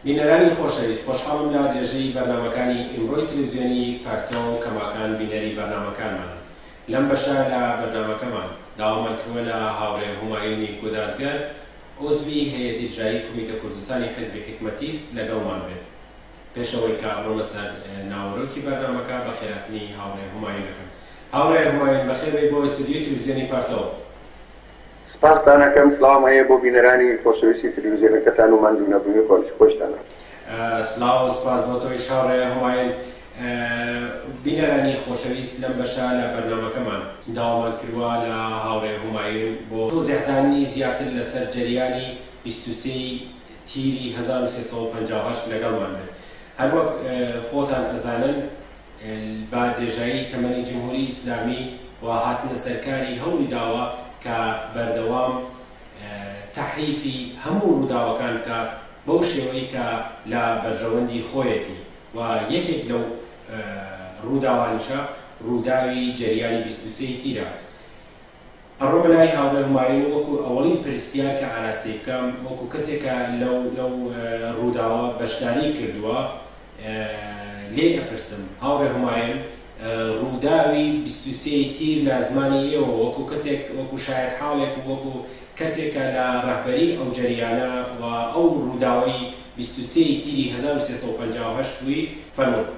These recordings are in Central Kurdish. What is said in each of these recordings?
بینەرانی خۆشەویست، خۆشحاڵم لە درێژەی بەرنامەکانی ئیمڕۆی تەلەڤیزیۆنی پارتۆ و کەماکان بینەری بەرنامەکانمان. لەم بەشە لە بەرنامەکەمان داوامان کردووە لە هاوڕێ هومایونی گودازگەر، عوزبی هەیەتی ئیجرایی کومیتە کوردستانی حیزبی حکمەتیست لەگەڵمان بێت. پێشەوەی کە ئەڕۆمە سەر ناوەڕۆکی بەرنامەکە بە خێراتنی هاوڕێ هومایونەکەم. هاوڕێ هومایون بەخێر بێی بۆ ئستودیۆی تەلەڤیزیۆنی پارتۆ. سپاسدانەکەم، سڵاو هەیە بۆ بینەرانی خۆشەویستی تەلەڤیزیۆنەکەتان و ماندوو نەبوونی خۆشتانە. سڵاو و سپاس بۆ تۆی هاوڕێ هومایون. بینەرانی خۆشەویست لەم بەشە لە بەرنامەکەمان داوامان کردووە لە هاوڕێ هومایون بۆ تۆزیعدانی زیاتر لەسەر جەریانی 23 تیری 1358 لەگەڵمان بێت. هەروەک خۆتان ئەزانن با درێژایی تەمەنی جمهوری ئیسلامی و هاتنە سەرکاری هەوڵی داوە کە بەردەوام تەحریفی هەموو ڕووداوەکان کە بەو شێوەی کە لە بەرژەوەندی خۆیەتی و یەکێک لەو ڕووداوانشە ڕووداوی جەریانی 23 تیرە. ئەڕۆمە لای هاوڕێ هومایون وەکو ئەوەڵین پرسیار کە ئاراستەی بکەم، وەکو کەسێکە لەو ڕووداوە بەشداری کردووە، لێ ئەپرسم هاوڕێ هومایون ڕووداوی 23 تیر لە زمانی ئێوە وەکو کەسێک وەکو شاید حاڵێک وەکو کەسێکە لە ڕەهبەری ئەو جەریانە و ئەو ڕووداوی 23 تیری 1358 بووی فەرموون.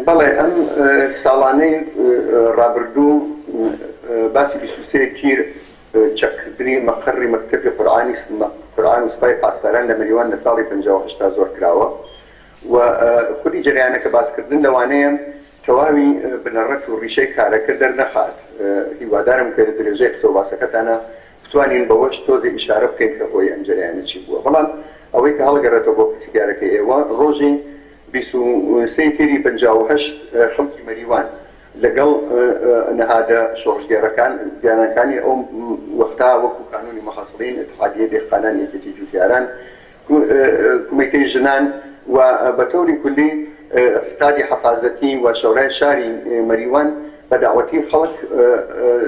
بەڵێ ئەم ساڵانەی ڕابردوو باسی 23 تیر چەکردنی مەقڕی مەکتەبی قورئان و سوپای پاسداران لە مەریوان لە ساڵی 58 تا زۆر کراوە و خودی جەریانەکە باسکردن لەوانەیە تەواوی بنەڕەت و ڕیشەی کارەکە دەرنەخات. هیوادارم کە لە درێژەی قسە و باسەکەتانە بتوانین بەوەش تۆزی ئیشارە بکەین کە هۆی ئەم جەریانە چی بووە. بەڵام ئەوەی کە هەڵگەڕێتەوە بۆ پرسیارەکەی ئێوە، ڕۆژی 23 تیری 58 خەڵکی مەریوان لەگەڵ نەهادە شۆڕژگێڕەکان دیانەکانی ئەو وەختا وەکو قانونی مەحەسڵین، ئەتحادیە دێخخانان، یەکێتی جوتیاران، کومەتەی ژنان و بەتەوری کولی ستادی حەفازەتی و شەورای شاری مەریوان بە داوەتی خەڵک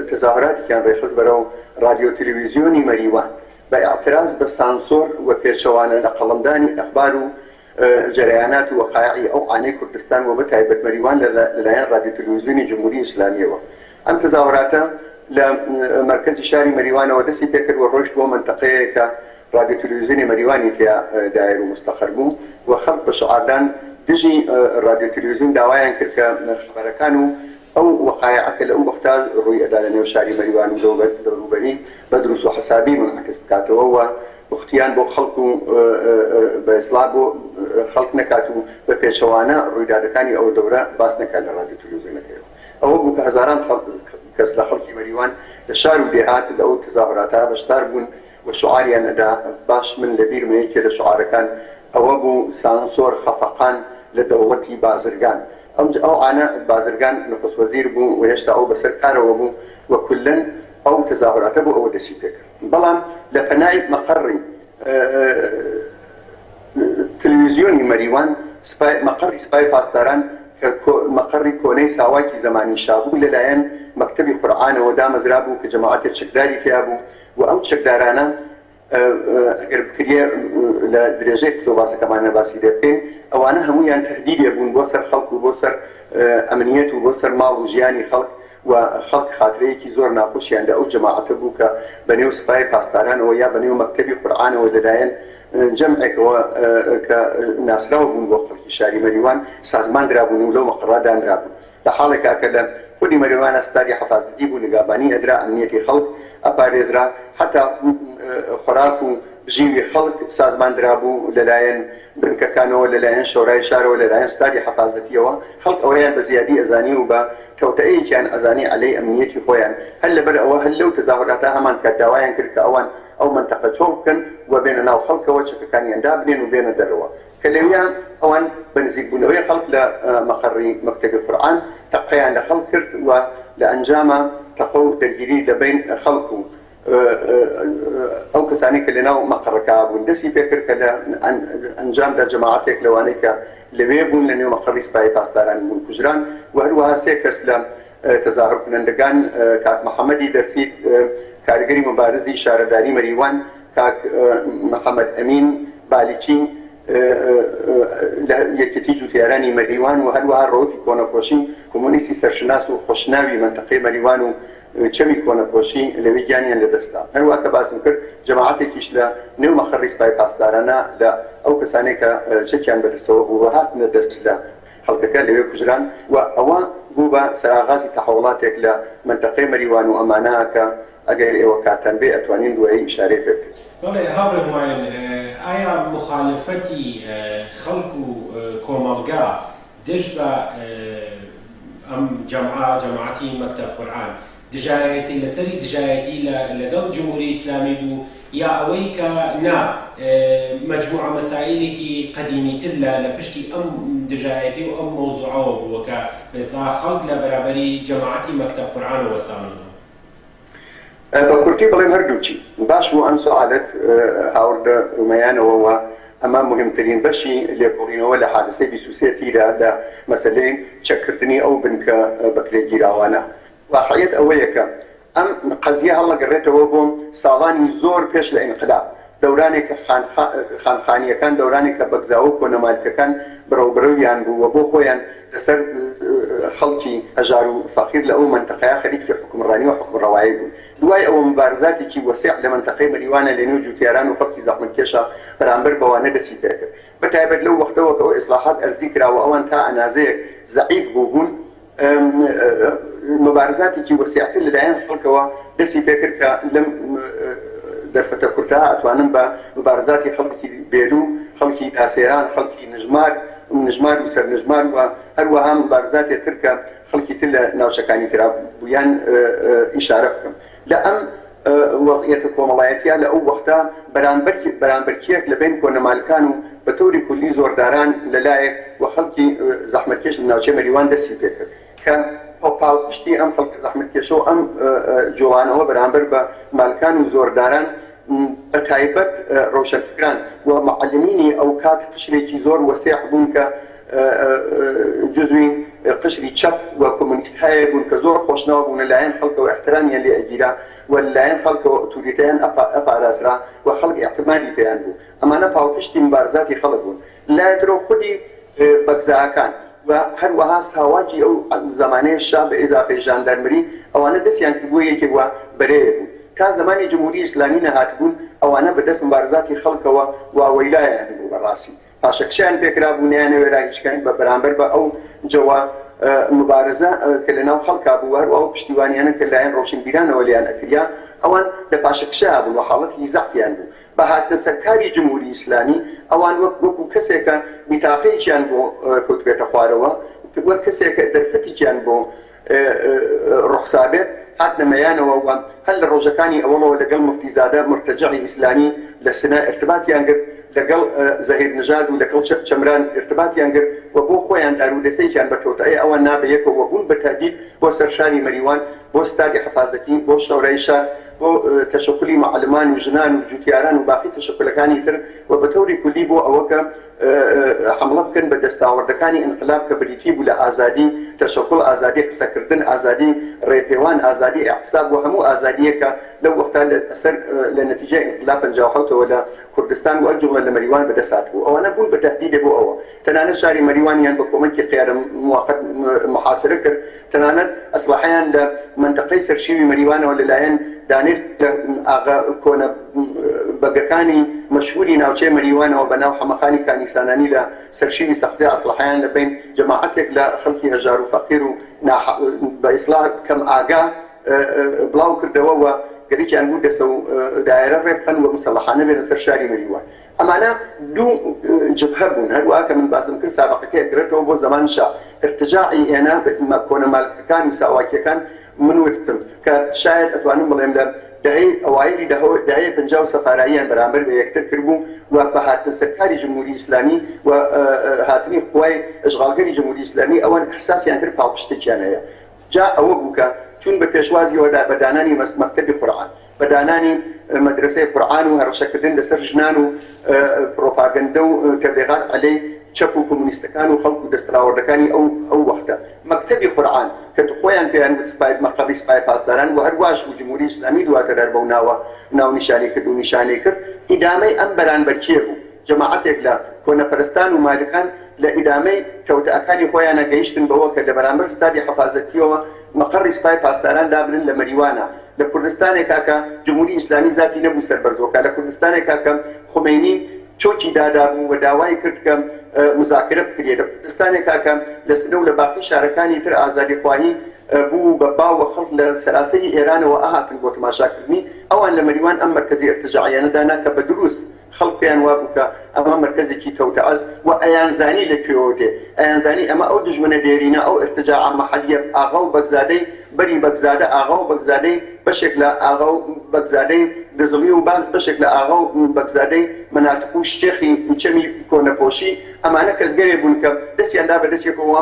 تەظاهراتێکیان ڕێخست بەرەو رادیۆ تەلەڤیزیۆنی مەریوان بە ئاعتراز بە سانسۆر و پێچەوانە لە قەڵەمدانی ئەخبار و جەریانات و وەقایعی ئەو ئانەی کوردستان و بەتایبەت مەریوان لەلایەن رادیۆ تەلەڤیزیۆنی جمهوری ئیسلامیەوە. ئەم تەظاهراتە لە مەرکەزی شاری مەریوانەوە دەستی پێکرد و ڕۆیشت بۆ مەنتەقەیەکە رادیۆ تەلەڤیزیۆنی مەریوانی تیا دایر و مستەقر بوو و خەڵک بە شعاردان دژی رادیۆ تەلەڤیزیۆن داوایان کرد کە خەبەرەکان و ئەو وەقایعەکە لە ئەو وەختا ڕووی ئەدا لە نێو شاری مەریوان و دەوروبەری بە دروست و حسابی منعکس بکاتەوە و وختیان بۆ خەڵک و بە ئیسڵام بۆ خەڵک نەکات و بە پێچەوانە ڕوویدادەکانی ئەو دەورە باس نەکات لە رادیۆ تەلەڤیزیۆنەکەیەوە. ئەوە بوو کە هەزاران کەس لە خەڵکی مەریوان لە شار و دێهات لە ئەو تەظاهراتە بەشدار بوون و شعاریان ئەدا. باش من لەبیر یەکێ لە شعارەکان ئەوە بوو سانسۆر خەفەقان لە دەوڵەتی بازرگان. ئەو ئانە بازرگان نخست وەزیر بوو و هێشتا ئەو بەسەر کارەوە بوو و کولەن ئەو تەظاهراتە بوو ئەوە دەستی پێکرد. بەڵام لە پەنای مەقڕی تەلەڤیزیۆنی مەریوان مەقڕی سوپای پاسداران کە مەقڕی کۆنەی ساواکی زەمانی شابوو لەلایەن مەکتەبی قورئانەوە دامەزرا بوو کە جەماعەتێک چەکداری پیا بوو و ئەو چەکدارانە ئەگەر بکرێ لە درێژەی قسە و باسەکەمانە باسی دێ بکەین، ئەوانە هەموویان تەهدیدێ بوون بۆ سەر خەڵک و بۆ سەر ئەمنیەت و بۆ سەر ماڵ و ژیانی خەڵک و خەڵک خاترەیەکی زۆر ناخۆشیان لە ئەو جەماعەتە بوو کە بەنێو سوپای پاسدارانەوە یا بەنێو مەکتەبی قورئانەوە لەلایەن جەمعێکەوە کە ناسراوە بوون بۆ خەڵکی شاری مەریوان سازمان درابوون و لەو مەقڕا دانرابوون. لە حاڵێکا کە لە خودی مەریوانە ستادی حەفازەتی بوو، نیگابانی ئەدرا، ئەمنیەتی خەڵک ئەپارێزرا، حتا خۆراک و بژیوی خەڵک سازمان درابوو لەلایەن بنکەکانەوە، لەلایەن شۆرای شارەوە، لەلایەن ستادی حەفازەتیەوە. خەڵک ئەوەیان بە زیادی ئەزانی و بە کەوتەیەکیان ئەزانی عەلەی ئەمنیەتی خۆیان. هەر لەبەر ئەوە هەر لەو تەظاهراتە هەمان کات داوایان کرد کە ئەوان ئەو منتەقە چۆڵ بکەن و بێنە ناو خەڵکەوە، چەکەکانیان دابنێن و بێنە دەرەوە، کە لەویان ئەوان بە نزیکبوونەوەی خەڵک لە مەقڕی مەکتەبی قورئان تەقەیان لە خەڵک کرد و لە ئەنجامە تەقە و دەرگیری لەبین خەڵک و ئەو کەسانی کە لەناو مەقڕەکە بوون دەستی پێکرد کە لە ئەنجامدا جەماعەتێک لەوانەی کە لەوێ بوون لە نێو مەقڕی سوپای پاسداران بوون کوژران و هەروەها 3 کەس لە تەظاهر کنەندەکان کاک محەممەدی دەرفید کارگەری مبارزی شارەداری مەریوان، کاک محەممەد ئەمین بالیچی یەکێتی جوتیارانی مەریوان و هەروەها ڕۆتی کۆنەپۆشی کۆمۆنیستی سەرشناس و خۆشناوی منتەقەی مەریوان و چەمی کۆنەپۆشی لەوەی گیانیان لەدەستا. هەروەها کە باسم کرد جەماعەتێکیش لە نێو مەخەڕی سوپای پاسدارانە لە ئەو کەسانێک کە چەکیان بەدەستەوە بوو و هاتنە دەست لە خەڵکەکە لەوێ کوژران و ئەوە بوو بە سەراغازی تەحوڵاتێک لە منتەقەی مەریوان و ئەمانە کە ئەگەر ئێوە کاتان بێ ئەتوانین دوایی ئیشارەی پێ بکەین. بەڵێ هاوڕێ هومایون، ئایا مخالفەتی خەڵک و کۆمەڵگا دژ بە ئەم جەماعەتی مەکتەب قورئان دژایەتی لەسەری دژایەتی لەگەڵ جمهوری ئیسلامی بوو یا ئەوەی کە نا مەجموعە مەسائلێکی قەدیمیتر لە پشتی ئەم دژایەتی و ئەم مۆزوعەوە بووە کە بەئێستا خەڵک لە بەرابەری جەماعەتی مەکتەب قورئان وەستانەوە؟ بە کورتی بڵێم هەردووچی باش بوو ئەم سوالت هاوردە ڕومەیانەوە ئەمە مهمترین بەشی لێبوڕینەوە لە حادثەی 23 تیرە لە مەسەلەی چەکردنی ئەو بنکە بەکرێگیراوانە. واقعیت ئەوەیە کە ئەم قەزیە هەڵەگەڕێتەوە بۆ ساڵانی زۆر پێش لە ئینقلاب، دەورانێک کە خانخانیەکان دەورانێک کە بەگزاوە کۆنەمالکەکان بڕەوبرەویان بوو و بۆ خۆیان لەسەر خەڵکی هەژار و فەقیر لە ئەو منتەقەیە خەریکی حکومڕانی و حکومڕەوایی بوو. دوای ئەوە مبارزاتێکی وەسیع لە منتەقەی مەریوانە لە نێو جوتیاران و خەڵکی زەحمەتکێشە بەرامبەر بەوانە دەستی پێ کرد. بەتایبەت لەو وەختەوە کە ئەو ئیسلاحات ئەرزی کراوە ئەوان تا ئەنازەیەک زەعیف بوون مبارزاتێکی وەسیعتر لەلایەن خەڵکەوە دەستی پێ کرد کە لەم دەرفەتە کورتە ئەتوانن بە مبارزاتی خەڵکی بێلوو، خەڵکی تاسێران، خەڵکی نژمار و سەرنژمار و هەروەها مبارزاتێک تر کە خەڵکی تر لە ناوچەکانی ترا بوویان ئیشارە بکەم. لە ئەم وەضعیەتە کۆمەڵایەتیە لە ئەو وەختە بەرامبەرکیەک لە بین کۆنەمالکان و بە تەوری کولی زۆرداران لەلایەک و خەڵکی زەحمەتکێش لە ناوچەی مەریوان دەستی پێ کرد کە پاڵپشتی ئەم خەڵکی زەحمەتکێشە و ئەم جوڵانەوە بەرامبەر بە مالکان و زۆرداران بەتایبەت ڕۆشنفکران و معلمینی ئەو کات قشرێکی زۆر وەسیع بوون کە جزوی قشری چەپ و کۆمونیست هەیە بوون کە زۆر خۆشنەوە بوون لەلایەن خەڵکەوە احترامیان لێ ئەگیرا و لەلایەن خەڵکەوە ئۆتۆریتەیان ئەپارازرا و خەڵکی احتمالی پێیان بوو. ئەمانە پاڵپشتی مبارزاتی خەڵک بوون. لایەترۆ خودی بەگزاکان و هەروەها ساواکی ئەو زمانەیە شا بە ئێزافەی ژاندارمەری ئەوانە دەستیان کردبووە یەکێک وە بەرەیە بوو. تا زمانی جمهوری ئیسلامی نەهات بوون ئەوانە بەدەست مبارزاتی خەڵکەوە واوەیلایان بوو بەڕاستی. پاشەکشیان پێکرا بوونیانەوێرا هیچکەن بە بەرامبەر بە ئەو جەوا مبارزە کە لەناو خەڵکا بوو هەروە ئەو پشتیوانیانە کە لایەن ڕۆشنبیرانەوە لیان ئەکریا ئەوان لە پاشەکشا بوون و حاڵەتی زەحفیان بوو. بە هاتنە سەرکاری جمهوری ئیسلامی ئەوان وەکو کەسێکە میتاقەیەکیان بۆ کەوتبێتە خوارەوە، وەک کەسێکە دەرفەتێکیان بۆ ڕوخسابێت هاتنە مەیانەوە و هەر لە ڕۆژەکانی ئەوەڵەوە لەگەڵ مفتیزادە مرتەجەعی ئیسلامی لە سنە ارتباطیان کرد، لەگەڵ زەهیر نژاد و لەگەڵ چەمران ارتباطیان کرد و بۆ خۆیان دارودەسەیەکیان بەکەوتە ئەوان نابەیەکەوە بوون بە تادید بۆ سەرشاری مەریوان، بۆ ستادی حەفازەتی، بۆ شەورای شار، بۆ تەشەکولی معلمان و ژنان و جوتیاران و باقی تەشەکولەکانی تر و بە تەوری کولی بۆ ئەوە کە حملە بکەن بە دەستاوەردەکانی ئینقلاب کە بریتی بوو لە ئازادی تەشەکوڵ، ئازادی قسەکردن، ئازادی ڕێپێوان، ئازادی اعتصاب و هەموو ئازادیەکە لەو وەختا لە نەتیجەی ئینقلاب 57ەوە لە کوردستان و ئەلجوڵە لە مەریوان بەدەسات بوو. ئەوانە بوون بە تەهدیدێ بۆ ئەوە تەنانەت شاری مەریوانیان بە کۆمەکی قیادە موقت محاصرە کرد، تەنانەت ئەسلحەیان لە منطقەی سەرشیوی مەریوانەوە لەلایەن دانێت ئاغا کۆنە بەگەکانی مەشهوری ناوچەی مەریوانەوە بە ناو حەمەخانی کانیسانانی لە سەرشیوی سەخزێ ئەسلحەیان لە بین جەماعەتێک لە خەڵکی هەژار و فەقیر و بە ئیسلاح کەم ئاگا بڵاو کردەوە و گەریکیان بوو دەسە و دایرە ڕێبخەن و مسەڵحانە بێنە سەر شاری مەریوان. ئەمانە دوو جبهە بوون، هەروەها کە من باسم کرد سابقەکەی کرێتەوە بۆ زەمان شا ارتجاعی ئێنا کۆنەمالکەکان و ساواکیەکان من وتم کە شاید ئەتوانم بڵێم لە دەهەی ئەوایلی دەهەیە 50 سەفاراییان بەرامبەر بە یەکتر کردبوو و بە هاتنە سەرکاری جمهوری ئیسلامی و هاتنی قوای ئەشغالگەری جمهوری ئیسلامی ئەوان ئەحساسیان کرد پاڵپشتێکیان هەیە. جا ئەوە بوو کە چون بە پێشوازیەوە بەدانانی مەکتەبی قورئان، بەدانانی مەدرسەی قورئان و هەڕەشەکردن لەسەر ژنان و پرۆپاگەندە و تەبلیغات عەلەی چەپ و کۆمونیستەکان و خەڵک و دەستەراوەردەکانی ئەو وەختە مەکتەبی قورئان کە خۆیان پێیان مەقەڕی سوپای پاسداران و هەروەش و جمهوری ئیسلامی دواتر بەو ناوە ناو نیشانی کرد و نیشانەی کرد ئیدامەی ئەم بەرانبەرکیە بوو جەماعەتێک لە کۆنەپەرستان و مالکان لە ئیدامەی کەوتەکانی خۆیانە گەیشتن بەوە کە لە بەرامبەر ستادی حەفازەتیەوە مەقڕی سوپای پاسداران دابنن لە مەریوانە. لە کوردستانێکا کە جمهوری ئیسلامی زاتی نەبوو سەربەرزۆکە، لە کوردستانێکا کە خمینی چۆکی دادابوو و داوای کرد کە مزاکرە بکرێت، لە کوردستانێکا کە لە سنە و لە باقی شارەکانی تر ئازادیخواهی بوو بە باو و خەڵک لە سەراسەری ئێرانەوە ئاهاتن بۆ تەماشاکردنی ئەوان لە مەریوان ئەم مەرکەزی ئەرتجاعیانەدانا کە بە دروست خەڵک پێیان وابوو کە ئەمە مەرکەزێکی کەوتەعەز و ئەیانزانی لەکوێوە دێ، ئەیانزانی ئەمە ئەو دژمنە دێرینە ئەو ئەرتجاع مەحەلیە ئاغا و بەگزادەی بەری بەگزادە ئاغا و بەگزادەی بەشێک لە ئاغا و بەگزادەی دزڵی و بەشێک لە ئاغا و بەگزادەی مەناتق و شتێخی چەمی کۆنەپۆشی ئەمانە کەسگەرێ بوون کە دەستیاندا بە دەستێکەوە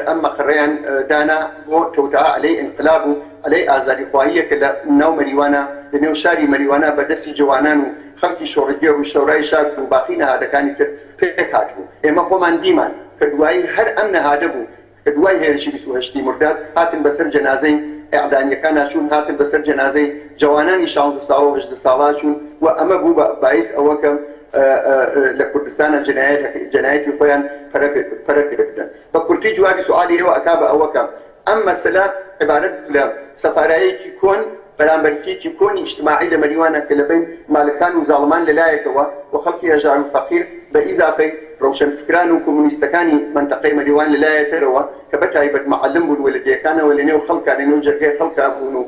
ئەم مەقڕەیان دانا بۆ کەوتەعا عەلەی ئینقلاب و عەلەی ئازادیخواهیە کە لە ناو مەریوانە لە نێو شاری مەریوانە بە دەستی جوانان و خەڵکی شۆڕەگێ و شەورای شار و باقی نەهادەکانی تر پێک هاتبوو. ئێمە خۆمان دیمان کە دوایی هەر ئەم نەهادە بوو کە دوای هێرشی 28 مرداد هاتن بەسەر جەنازەی ئەعدامیەکان ناچوون، هاتن بەسەر جەنازەی جوانانی 16 ساڵ و 18 ساڵا چوون و ئەمە بوو باعث ئەوە کە لە کوردستانە جەنایەتی خۆیان پەرەکردن. بە کورتی جوابی سوئالی ئێوە ئەکا بە ئەوە کە ئەم مەسەلە عیبارەت لە سەفارایەکی کۆن بەرامبەرکێکی کۆنی ئیجتماعی لە مەریوانە کە لەبین مالکان و زاڵمان لەلایەکەوە و خەڵکی هەژار و فەقیر بە ئیزافەی ڕەوشەنفکران و کۆمونیستەکانی منتەقەی مەریوان لەلایەترەوە کە بەتایبەت مەعەلم بوون و لەدیەکانەوە لە نێو خەڵکا لە نێو جەرگەی خەڵکا بوون و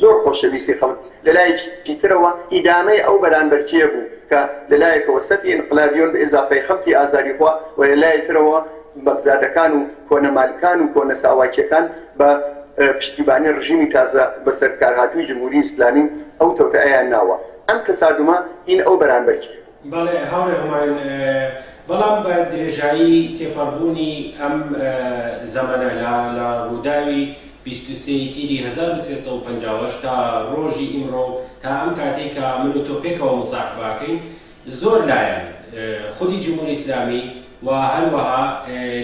زۆر خۆشەویستی خەڵک لەلایەکی ترەوە ئیدامەی ئەو بەرامبەرچیە بوو کە لەلایەکەوە سەفی ئینقلابیۆن بە ئیزافەی خەڵکی ئازادیخوا و لەلایەترەوە بەگزادەکان و کۆنەمالکان و کۆنە ساواکیەکان بە پشتیبانی ڕژیمی تازە بەسەر کارهاتووی جمهوری ئیسلامی ئەو تەوتەیان ناوە. ئەم تەسادومە هین ئەو بەرامبەرچیە. بەڵێ هاوڕێ هومایون، بەڵام بە درێژایی تێپەڕبوونی ئەم زەمەنە لە ڕووداوی 23 تیری 1350 تا ڕۆژی ئیمڕۆ تا ئەم کاتێک کە من و تۆ پێکەوە مزاحمەکەین زۆر لایەن خودی جمهوری ئیسلامی و هەروەها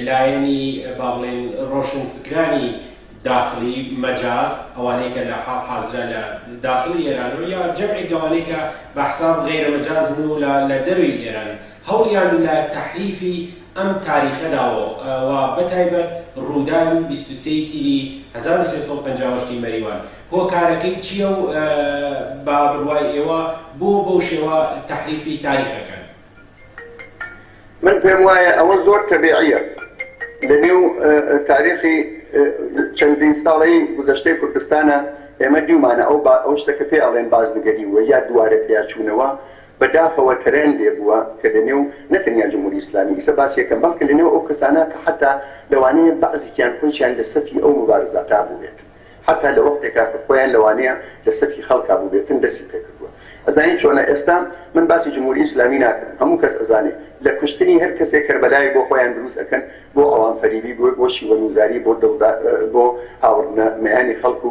لایەنی با بڵێن ڕۆشنفکرانی داخلی مەجاز ئەوانەی کە لە حاضرە لە داخلی ئێرانەوە یا جەمعێک لەوانەی کە بە حساب غیرە مەجاز و لە دەروی ئێران هەوڵیان لە تەحریفی ئەم تاریخەداوە و بەتایبەت ڕووداوی 23 تیری 1350 مەریوان هۆکارەکەی چییە و با بڕوای ئێوە بۆ بەو شێوە تەحریفی تاریخەکەن؟ من پێم وایە ئەوە زۆر تەبیعیە لە نێو تاریخی چەندین ساڵەی گوزەشتەی کوردستانە ئێمە دیومانە ئەو شتەکە پێ ئەڵێن بازنگەریوە یا دوارە پێیاچوونەوە بەداخەوە تەرێن لێبووە کە لە نێو نەتەنیا جمهوری ئیسلامی ئیسە باسیەکەم بەڵکە لە نێو ئەو کەسانە کە حتا لەوانەیە بەعزێکیان خۆیان لە سەفی ئەو مبارزاتا بوو بێت، حتا لە وەختێکا کە خۆیان لەوانەیە لە سەفی خەڵکا بوو بێتن دەستی پێکردووە. ئەزانین چۆنە ئێستا من باسی جمهوری ئیسلامی ناکەم، هەموو کەس ئەزانێ لە کوشتنی هەر کەسێک کەربەلای بۆ خۆیان دروست ئەکەن بۆ ئەوان فەریبی بۆ شیوەنوزاری بۆ هاوڕمەیانی خەڵک و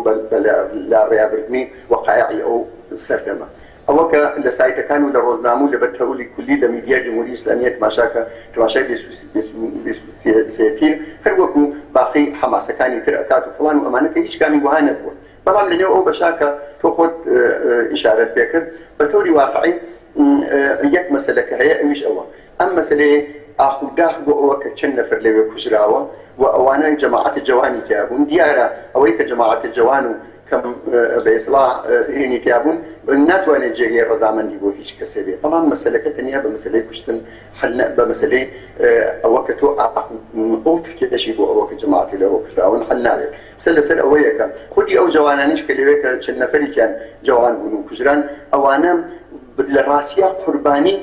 لە ڕێیابردنی وەقایعی ئەو سەردەمە. ئەوە کە لە سایتەکان و لە ڕۆژنامە و لە بەرتەولی کولی لە میدیا جمهوری ئیسلامیە تماشاکە تماشای سێتیر هەر وەکو باقی حەماسەکانی تر ئەکات و فڵان و ئەمانە کە هیچ کامی وها نەبووە. بەڵام لە نێو ئەو بەشاکە تۆ خۆت ئیشارەت پێکرد بە تۆری واقعی یەک مەسەلەکە هەیە ئەویش ئەوە ئەم مەسەلەیە ئاخوداخ بۆ ئەوە کە چەند نەفر لەوێ کوژراوە و ئەوانە جەماعەتە جوانی تیابوون. دیارە ئەوەی کە جەماعەتە جوان و کەم بە ئیسلاح هێنی تیابوون ناتوانێت جێگەی ڕەزامەندی بۆ هیچ کەسێ بێت. بەڵام مەسەلەکە تەنیا بە مەسەلەی کوشتن بە مەسەلەی ئەوە کە تۆ ئەو فکرێشی بۆ ئەوە کە جەماعەتی لەوە کوژراون حەل نابێت. لەسەر ئەوەیەکە خودی ئەو جوانانیش کە لەوێ کە چەند نەفەریان جوان بوون و کوژران ئەوانە لە ڕاستیە قوربانی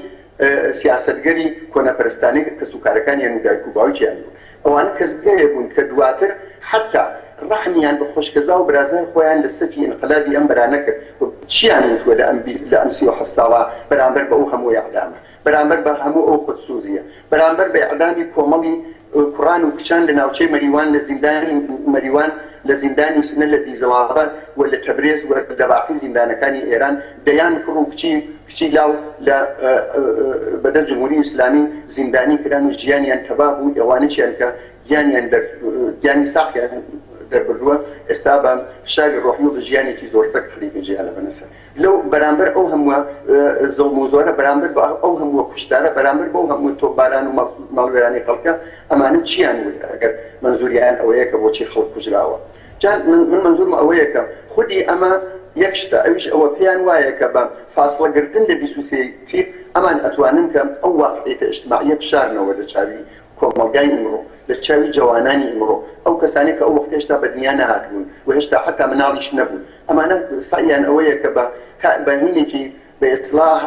سیاسەتگەری کۆنەپەرستانی کە سوکارەکانیان و دایک و باوکیان بوون. ئەوانە کەسگەرێ بوون کە دواتر حتا ڕەحمیان بە خۆشکەزا و برازای خۆیان لە سەفی ئینقلابی ئەم بەرانە کرد. چیان وتووە لە ئەم 37 ساڵە بەرامبەر بە ئەو هەموو ئیعدامە، بەرامبەر بە هەموو ئەو خودسوزیە، بەرامبەر بە ئیعدامی کۆمەڵی کوڕان و کچان لە ناوچەی مەریوان لە زیندانی مەریوان لە زیندانی سنە لە دیزڵاباد و لە تەبرێز و لە باقی زیندانەکانی ئێران دەیان کوڕ و کچی لاو لە بەدە جمهوری ئیسلامی زیندانی کران و ژیانیان تەباه بوو. ئەوانەیان کە گیانی ساقیان دەربردووە ئێستا بە شاری ڕۆحی و ژیانێکی زۆر سەر خلیفە جیهانە بەنەسەر لەو بەرامبەر ئەو هەمووە زەڵم و زۆرە بەرامبەر بە ئەو هەمووە کوشتارە بەرامبەر بەو هەموو تۆپباران و ماڵوێرانی خەڵکە ئەمانە چیان وێ ئەگەر منزوریان ئەوەیە کە بۆچی خەڵک کوژراوە جان من منزورمە ئەوەیە کە خودی ئەمە یەک شتە ئەویش ئەوە پێیان وایە کە بە فاصلەگرتن لە 23 تیر ئەمان ئەتوانن کە ئەو واقعیەتە ئیجتیماعیە بشارنەوە لە چاوی کۆمەڵگای ئیمڕۆ لە چاوی جوانانی ئیمڕۆ ئەو کەسانی کە ئەو وەخت هێشتا بە دنیا نەهاتبوون و هێشتا حتا مناڵیش نەبوون ئەمانە سعیان ئەوەیە کە بە هینێکی بە ئیسلاح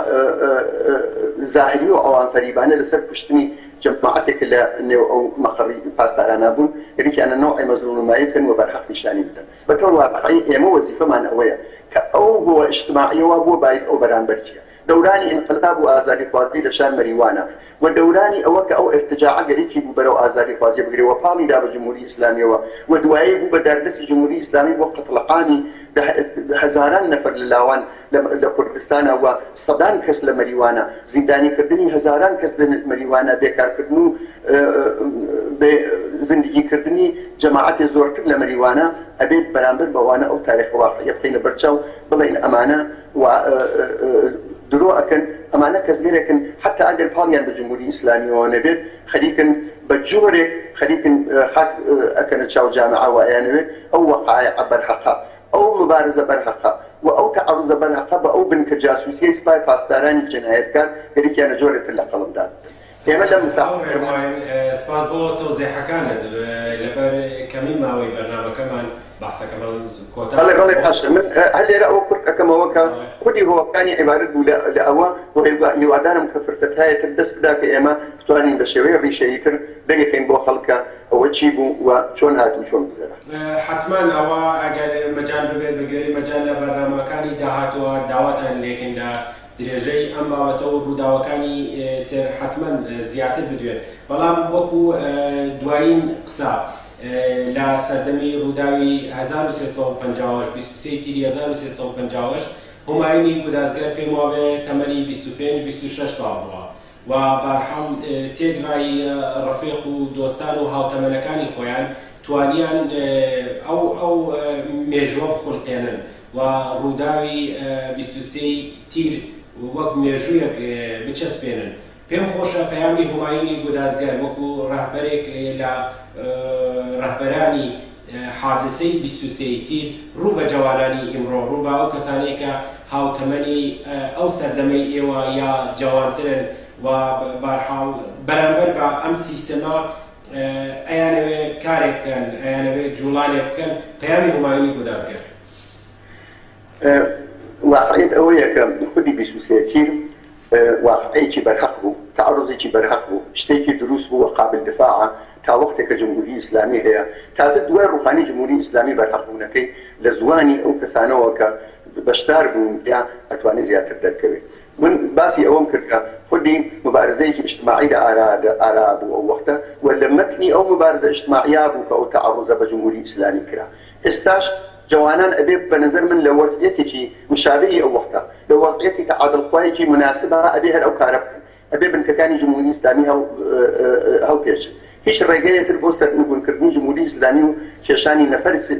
زاهری و ئەوان فەریبانە لەسەر کوشتنی جەماعەتێک لە نێو ئەو مەقڕی پاسدارانە بوون یەکیانە نوعی مەزلومایە بکەن و بەرحەق نیشانی بدەن بەطور واقعی ئێمە وەزیفەمان ئەوەیە کە ئەو بۆ ئیجتیماعیەوە بۆ باعث ئەو بەرامبەرچیە دورانی انقلاب و ئازادی خوازی لە شان مەریوانە و دورانی ئەوە کە ئەو ارتجاع گەرێکی بوو بەرەو ئازادی خوازی بگرێەوە پاڵی دا بە جمهوری ئیسلامیەوە و دوایی بوو بە دەردەستی جمهوری ئیسلامی بۆ قەتڵەقانی هەزاران نەفەر لە لاوان لە کوردستانە و سەدان کەس لە مەریوانە زیندانیکردنی هەزاران کەس لە مەریوانە بێکارکردن و زندگیکردنی جەماعەتی زۆرتر لە مەریوانە ئەبێت بەرامبەر بەوانە ئەو تاریخ واقعیە بخەینە بەرچاو بڵێن ئەمانە درۆ ئەکەن ئەمانە کەسگەرێکن حتا ئەگەر پاڵیان بە جمهوری ئیسلامیەوە نەبێت خەریکن بە جۆرێک خەریکن خاک ئەکەنە چاو جامعەوە ئەیانەوێت ئەو وەقایع بەرحەقە ئەو مبارزە بەرحەقە و ئەو تعەڕوزە بەرحەقە بە ئەو بن کە جاسوسیەی سپای پاسدارانی جنایەتکار خەریکیانە جۆرێتر لە قەڵمدا ئێمە لە سپاس بۆ تۆزیحەکانت لەبەر کەمی ماوەی بەرنامەکەمان باسەکەمان کۆتا بەڵێ پاشە من هەر لێرە ئەوە کورت ئەەکەمەوە کە خودی هۆکانی عیبارەت بوو لە ئەوە هیوادارم کە فرسەت هەیەتر دەست بدا کە ئێمە بتوانین بە شێوەیە ڕیشەییتر دەگەکەین بۆ خەڵکە ئەوە چی بوو و چۆن هاتوو چۆن بزێرە حتمما ئەوە ئەگەر مەجال ببێت بەگوێری مەجال لە بەرنامەکانی داهاتوە داواتان لێکن لە درێژەی ئەم بابەتە و ڕووداوەکانی تر حتمما زیاتر بدوێن بەڵام وەکو دوایین قسە لە سەردەمی ڕووداوی 1350 23 تیری 1350 هوماینی گودازگەر پێم وابێ تەمەنی 25-26 ساڵ بووە و بەرحەڵ تێگرای ڕەفیق و دۆستان و هاوتەمەنەکانی خۆیان توانیان ئەو مێژوە بخولقێنن و ڕووداوی 23 تیر وەک مێژوویەک بچەسپێنن پێم خۆشە پەیامی هوماینی گودازگەر وەکو ڕەهبەرێک لە ڕەهبەرانی حادثەی 23 تیر ڕوو بە جوانانی ئیمڕۆ ڕوو بە ئەو کەسانەی کە هاوتەمەنی ئەو سەردەمەی ئێوە یا جوانترن و بەرحاڵ بەرامبەر بە ئەم سیستەما ئەیانەوێ کارێک بکەن ئەیانەوێ جوڵانێک بکەن پەیامی هوماینی گودازگەر واقعیت ئەوەیە کە خودی 23 تیر واقعەیەکی بەرحەق بوو تعەڕوزێکی بەرحەق بوو شتێکی دروست بوو قابل دفاعە تا وەختێک کە جمهوری ئیسلامی هەیە تازە دوای ڕوخانی جمهوری ئیسلامی بەرحەقبوونەکەی لە زوانی ئەو کەسانەوە کە بەشدار بوون یا ئەتوانێت زیاتر دەرکەوێت من باسی ئەوەم کرد کە خودی مبارزەیەکی اجتماعی لە ئارا بوو ئەو وەختە و لە مەتنی ئەو مبارزە اجتماعیا بوو کە ئەو تعەڕوزە بە جمهوری ئیسلامی کرا ئێستاش جوانان ئەبێ بە نظر من لە وەزعیەتێکی مشابهی ئەو وەختە لە وەزعیەتی کە عادڵخوایەکی مناسبە ئەبێ هەر ئەو کارە بکەن ئەبێ بنکەکانی جمهوری ئیسلامی هەڵپێچن هیچ ڕێگەیەتر بۆ سەرنگونکردنی جمهوری ئیسلامی و کێشانی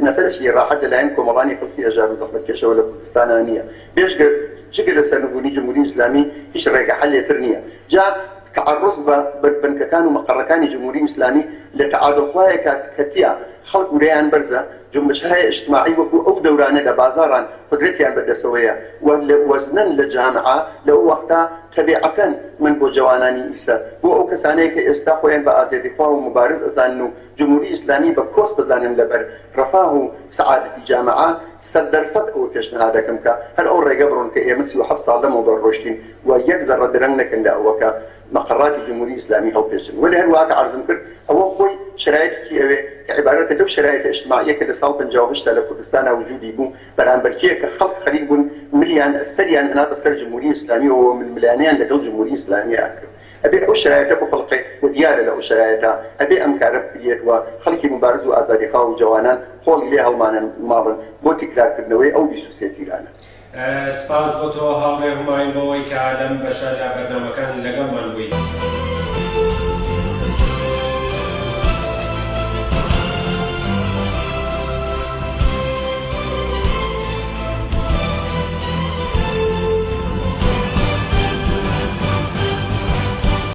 نەفەرسی ڕاحەت لەلایەن کۆمەڵانی خەڵکی هەژار و زەحمەتکێشەوە لە کوردستانە نییە بێژگە جگە لە سەرنگونی جمهوری ئیسلامی هیچ ڕێگە حەلێتر نییە جا تعەڕوز بە بنکەکان و مەقەڕەکانی جمهوری ئیسلامی لە تعادڵخوایە کەتیە خەڵک وریان بەرزە جنبشهای اجتماعی وەکو ئەو دەورانە لە بازاڕان قدرەتیان بەدەستەوەیە و لە وەزنن لە جامعە لەو وەختە تەبیعەتەن من بۆ جوانانی ئیسا بۆ ئەو کەسانەیە کە ئێستا خۆیان بە ئازادیخوا و مبارز ئەزانن و جمهوری ئیسلامی بە کۆس بزانن لەبەر ڕەفاه و سەعادەتی جامعە 100% ئەوە پێشنهاد دەکەم کە هەر ئەو ڕێگە بڕۆن کە ئێمە 37 ساڵ لەمەوە بەڕۆشتین و یەک زەڕە درەنگ نەکەن لە ئەوەکە مەقەڕاتی جمهوری ئیسلامی هەڵپێچن ولی هەروەها عەرزم کرد ئەوە خۆی شرایطێکی ئەوێ کە عیبارەتە لەو شرایطە اجتماعیە کە لە ساڵ 58 لە کوردستانە وجودی بوو بەرامبەرکیە کە خەڵک خەریک بوون ملیان سەریان هەنا بەسەر جمهوری ئیسلامی و ململانیان لەگەڵ جمهوری ئیسلامی ئاکرد ئەبێ ئەو شرایطە بۆ خەڵقی و دیارە لە ئەو شرایطە ئەبێ ئەم کارە بکرێت و خەڵکی مبارز و ئازادیخوا و جوانان خۆڵی لێ هەڵمانن ماڵن بۆ تکرارکردنەوەی ئەو 23 تیرانە سپاس بۆ تۆ هاوڕێ هوماین بەوەی کە لەم بەشە لە بەرنامەکان لەگەڵمان بوویت